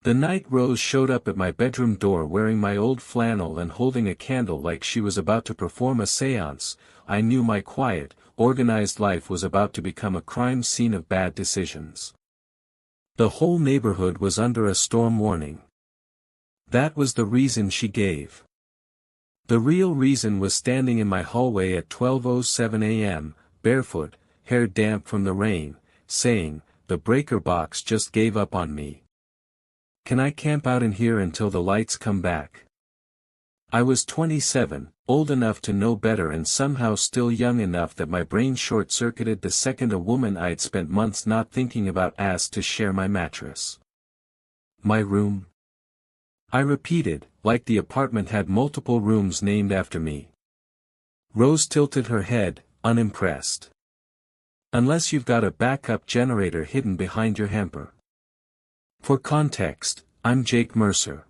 The night Rose showed up at my bedroom door wearing my old flannel and holding a candle like she was about to perform a séance, I knew my quiet, organized life was about to become a crime scene of bad decisions. The whole neighborhood was under a storm warning. That was the reason she gave. The real reason was standing in my hallway at 12:07 a.m., barefoot, hair damp from the rain, saying, "The breaker box just gave up on me. Can I camp out in here until the lights come back?" I was 27, old enough to know better and somehow still young enough that my brain short-circuited the second a woman I'd spent months not thinking about asked to share my mattress. My room? I repeated, like the apartment had multiple rooms named after me. Rose tilted her head, unimpressed. "Unless you've got a backup generator hidden behind your hamper." For context, I'm Jake Mercer.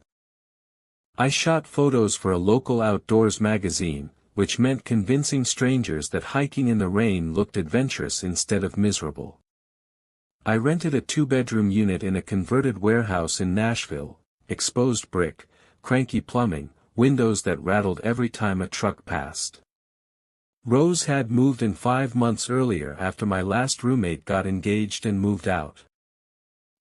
I shot photos for a local outdoors magazine, which meant convincing strangers that hiking in the rain looked adventurous instead of miserable. I rented a 2-bedroom unit in a converted warehouse in Nashville, exposed brick, cranky plumbing, windows that rattled every time a truck passed. Rose had moved in 5 months earlier after my last roommate got engaged and moved out.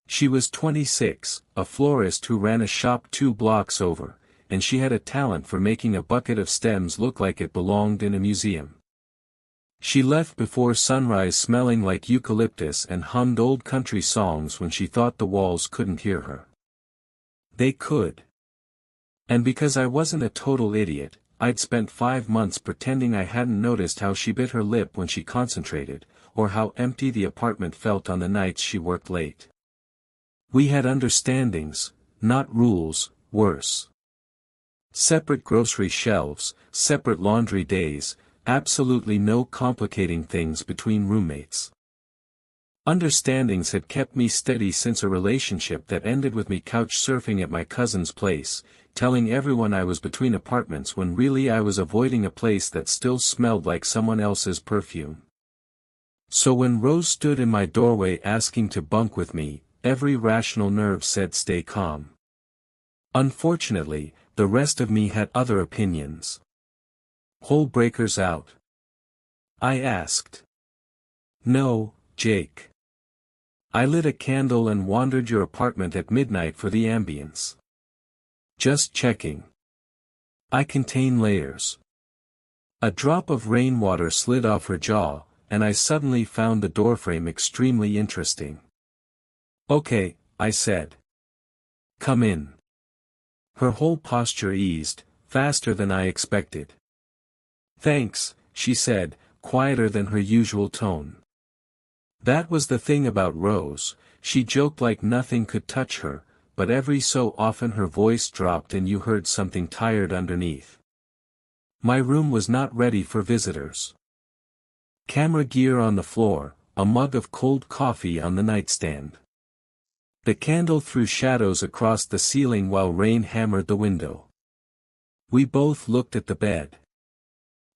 She was 26, a florist who ran a shop 2 blocks over, and she had a talent for making a bucket of stems look like it belonged in a museum. She left before sunrise smelling like eucalyptus and hummed old country songs when she thought the walls couldn't hear her. They could. And because I wasn't a total idiot, I'd spent 5 months pretending I hadn't noticed how she bit her lip when she concentrated, or how empty the apartment felt on the nights she worked late. We had understandings, not rules, worse. Separate grocery shelves, separate laundry days, absolutely no complicating things between roommates. Understandings had kept me steady since a relationship that ended with me couch surfing at my cousin's place, telling everyone I was between apartments when really I was avoiding a place that still smelled like someone else's perfume. So when Rose stood in my doorway asking to bunk with me, every rational nerve said stay calm. Unfortunately, the rest of me had other opinions. "Whole breakers out?" I asked. "No, Jake. I lit a candle and wandered your apartment at midnight for the ambience. Just checking. I contain layers." A drop of rainwater slid off her jaw, and I suddenly found the doorframe extremely interesting. "Okay," I said. "Come in." Her whole posture eased, faster than I expected. "Thanks," she said, quieter than her usual tone. That was the thing about Rose, she joked like nothing could touch her, but every so often her voice dropped and you heard something tired underneath. My room was not ready for visitors. Camera gear on the floor, a mug of cold coffee on the nightstand. The candle threw shadows across the ceiling while rain hammered the window. We both looked at the bed.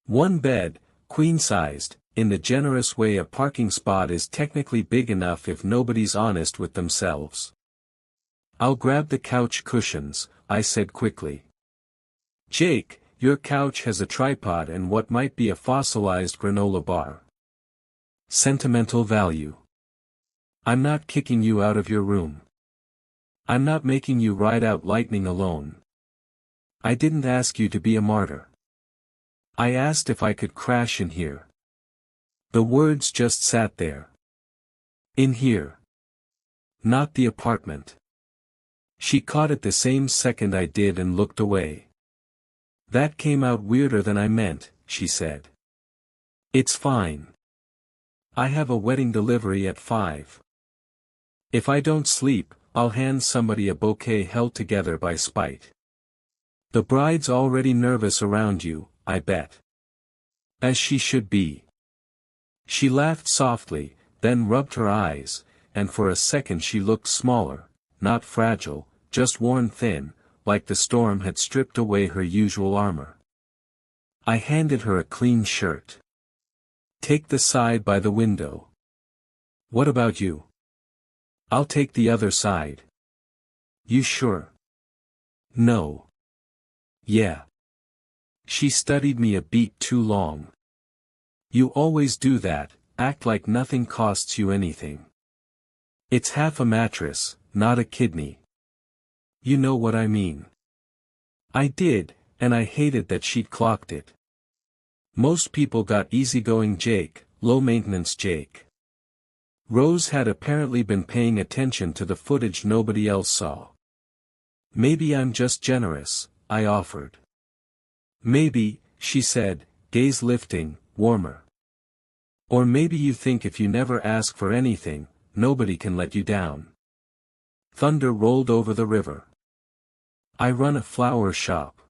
One bed, queen-sized, in the generous way a parking spot is technically big enough if nobody's honest with themselves. "I'll grab the couch cushions," I said quickly. "Jake, your couch has a tripod and what might be a fossilized granola bar. Sentimental value. I'm not kicking you out of your room. I'm not making you ride out lightning alone. I didn't ask you to be a martyr. I asked if I could crash in here." The words just sat there. In here. Not the apartment. She caught it the same second I did and looked away. "That came out weirder than I meant," she said. "It's fine. I have a wedding delivery at 5. If I don't sleep, I'll hand somebody a bouquet held together by spite. The bride's already nervous around you, I bet." As she should be. She laughed softly, then rubbed her eyes, and for a second she looked smaller, not fragile, just worn thin, like the storm had stripped away her usual armor. I handed her a clean shirt. "Take the side by the window." "What about you?" "I'll take the other side." You sure? No. Yeah. She studied me a beat too long. You always do that, act like nothing costs you anything. It's half a mattress, not a kidney. You know what I mean. I did, and I hated that she'd clocked it. Most people got easygoing Jake, low-maintenance Jake. Rose had apparently been paying attention to the footage nobody else saw. Maybe I'm just generous, I offered. Maybe, she said, gaze lifting, warmer. Or maybe you think if you never ask for anything, nobody can let you down. Thunder rolled over the river. I run a flower shop.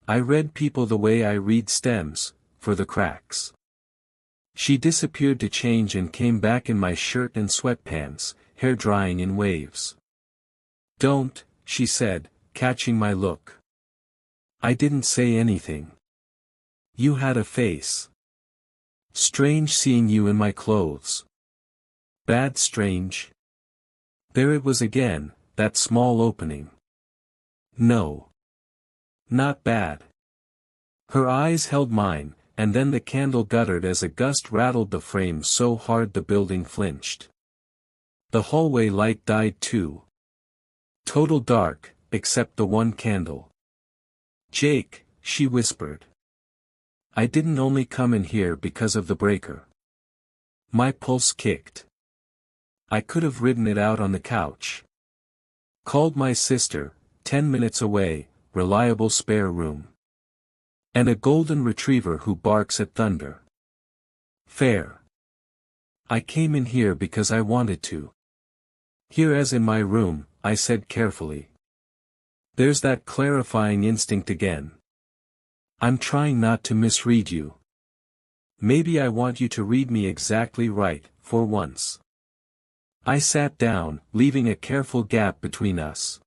I read people the way I read stems, for the cracks. She disappeared to change and came back in my shirt and sweatpants, hair drying in waves. Don't, she said, catching my look. I didn't say anything. You had a face. Strange seeing you in my clothes. Bad strange. There it was again, that small opening. No. Not bad. Her eyes held mine, and then the candle guttered as a gust rattled the frame so hard the building flinched. The hallway light died too. Total dark, except the one candle. Jake, she whispered. I didn't only come in here because of the breaker. My pulse kicked. I could have ridden it out on the couch. Called my sister, 10 minutes away, reliable spare room. And a golden retriever who barks at thunder. Fair. I came in here because I wanted to. Here as in my room, I said carefully. There's that clarifying instinct again. I'm trying not to misread you. Maybe I want you to read me exactly right, for once. I sat down, leaving a careful gap between us.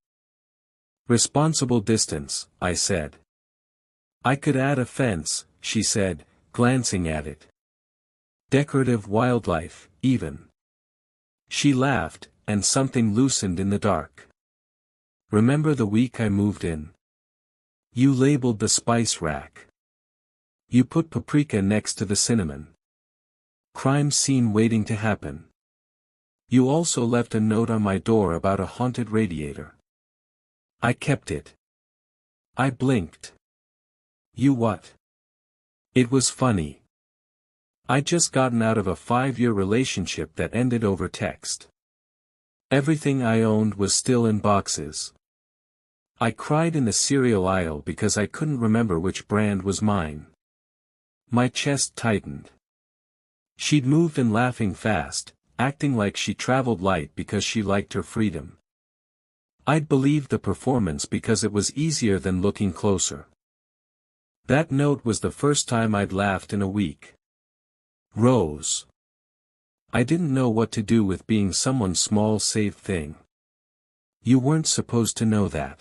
Responsible distance, I said. I could add a fence, she said, glancing at it. Decorative wildlife, even. She laughed, and something loosened in the dark. Remember the week I moved in? You labeled the spice rack. You put paprika next to the cinnamon. Crime scene waiting to happen. You also left a note on my door about a haunted radiator. I kept it. I blinked. You what? It was funny. I'd just gotten out of a 5-year relationship that ended over text. Everything I owned was still in boxes. I cried in the cereal aisle because I couldn't remember which brand was mine. My chest tightened. She'd moved and laughing fast, acting like she traveled light because she liked her freedom. I'd believed the performance because it was easier than looking closer. That note was the first time I'd laughed in a week. Rose. I didn't know what to do with being someone's small safe thing. You weren't supposed to know that.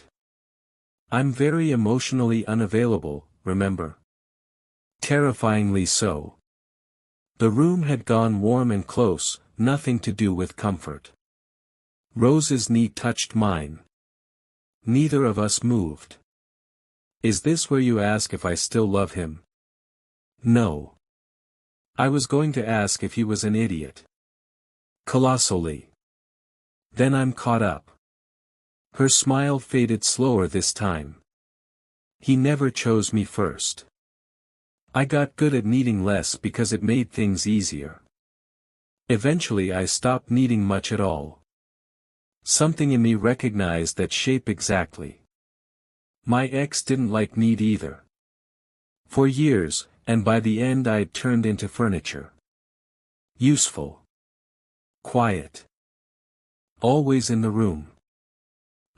I'm very emotionally unavailable, remember? Terrifyingly so. The room had gone warm and close, nothing to do with comfort. Rose's knee touched mine. Neither of us moved. Is this where you ask if I still love him? No. I was going to ask if he was an idiot. Colossally. Then I'm caught up. Her smile faded slower this time. He never chose me first. I got good at needing less because it made things easier. Eventually I stopped needing much at all. Something in me recognized that shape exactly. My ex didn't like need either. For years, and by the end I'd turned into furniture. Useful. Quiet. Always in the room.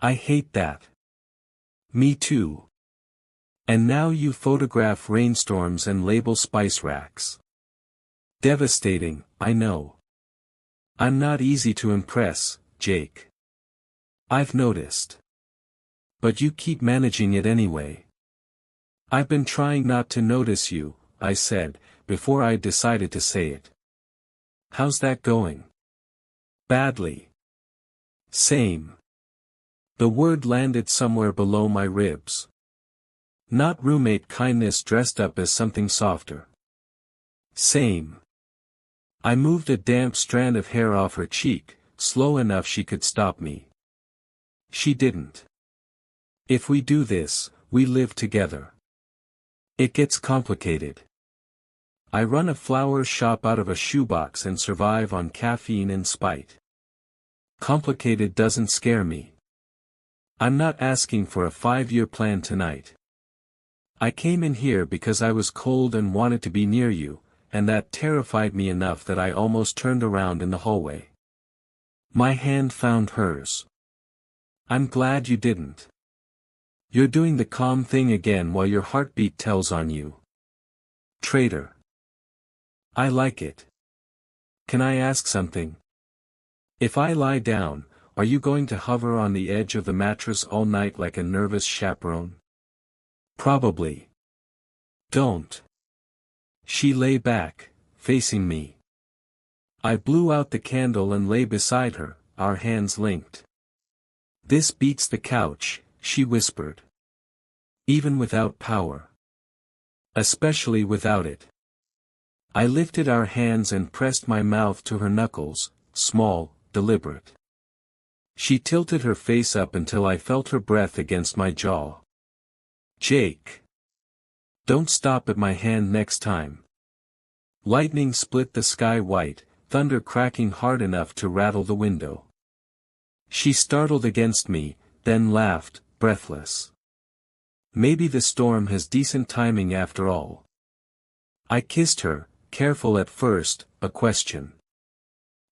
I hate that. Me too. And now you photograph rainstorms and label spice racks. Devastating, I know. I'm not easy to impress, Jake. I've noticed. But you keep managing it anyway. I've been trying not to notice you, I said, before I decided to say it. How's that going? Badly. Same. The word landed somewhere below my ribs. Not roommate kindness dressed up as something softer. Same. I moved a damp strand of hair off her cheek, slow enough she could stop me. She didn't. If we do this, we live together. It gets complicated. I run a flower shop out of a shoebox and survive on caffeine and spite. Complicated doesn't scare me. I'm not asking for a 5-year plan tonight. I came in here because I was cold and wanted to be near you, and that terrified me enough that I almost turned around in the hallway. My hand found hers. I'm glad you didn't. You're doing the calm thing again while your heartbeat tells on you. Traitor. I like it. Can I ask something? If I lie down, are you going to hover on the edge of the mattress all night like a nervous chaperone? Probably. Don't. She lay back, facing me. I blew out the candle and lay beside her, our hands linked. This beats the couch, she whispered. Even without power. Especially without it. I lifted our hands and pressed my mouth to her knuckles, small, deliberate. She tilted her face up until I felt her breath against my jaw. Jake. Don't stop at my hand next time. Lightning split the sky white, thunder cracking hard enough to rattle the window. She startled against me, then laughed, breathless. Maybe the storm has decent timing after all. I kissed her, careful at first, a question.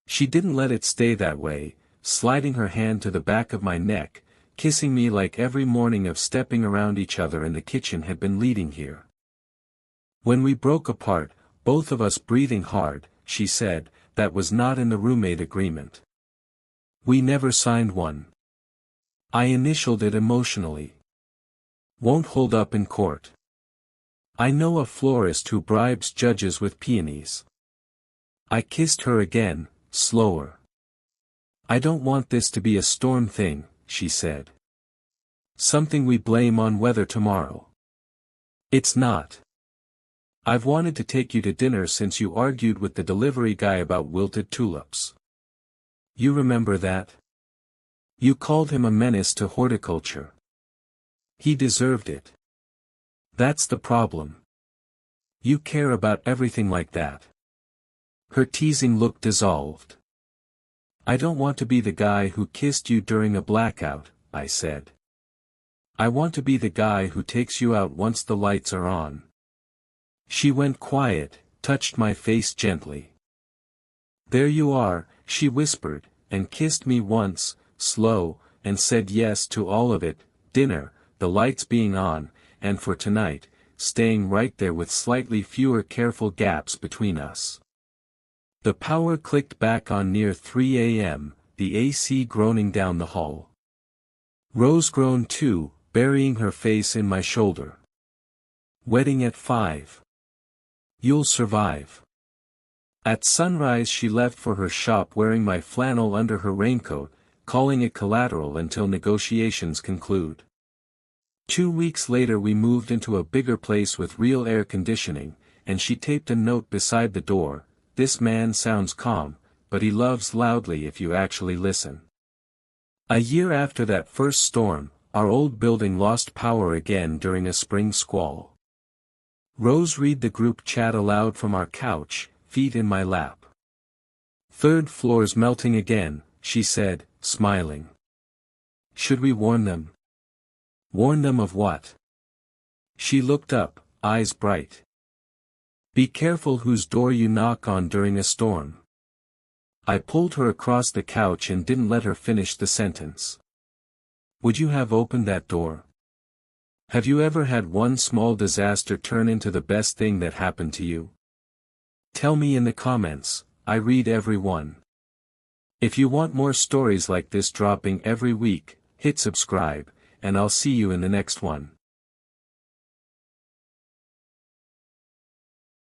She didn't let it stay that way, sliding her hand to the back of my neck, kissing me like every morning of stepping around each other in the kitchen had been leading here. When we broke apart, both of us breathing hard, she said, that was not in the roommate agreement. We never signed one. I initialed it emotionally. Won't hold up in court. I know a florist who bribes judges with peonies. I kissed her again, slower. I don't want this to be a storm thing, she said. Something we blame on weather tomorrow. It's not. I've wanted to take you to dinner since you argued with the delivery guy about wilted tulips. You remember that? You called him a menace to horticulture. He deserved it. That's the problem. You care about everything like that. Her teasing look dissolved. I don't want to be the guy who kissed you during a blackout, I said. I want to be the guy who takes you out once the lights are on. She went quiet, touched my face gently. There you are, she whispered, and kissed me once, slow, and said yes to all of it, dinner, the lights being on, and for tonight, staying right there with slightly fewer careful gaps between us. The power clicked back on near 3 a.m., the AC groaning down the hall. Rose groaned too, burying her face in my shoulder. Wedding at 5. You'll survive. At sunrise she left for her shop wearing my flannel under her raincoat, calling it collateral until negotiations conclude. 2 weeks later we moved into a bigger place with real air conditioning, and she taped a note beside the door, "This man sounds calm, but he loves loudly if you actually listen." A year after that first storm, our old building lost power again during a spring squall. Rose read the group chat aloud from our couch, feet in my lap. "Third floor's melting again," she said, smiling. "Should we warn them?" "Warn them of what?" She looked up, eyes bright. "Be careful whose door you knock on during a storm." I pulled her across the couch and didn't let her finish the sentence. "Would you have opened that door? Have you ever had one small disaster turn into the best thing that happened to you? Tell me in the comments, I read every one. If you want more stories like this dropping every week, hit subscribe, and I'll see you in the next one.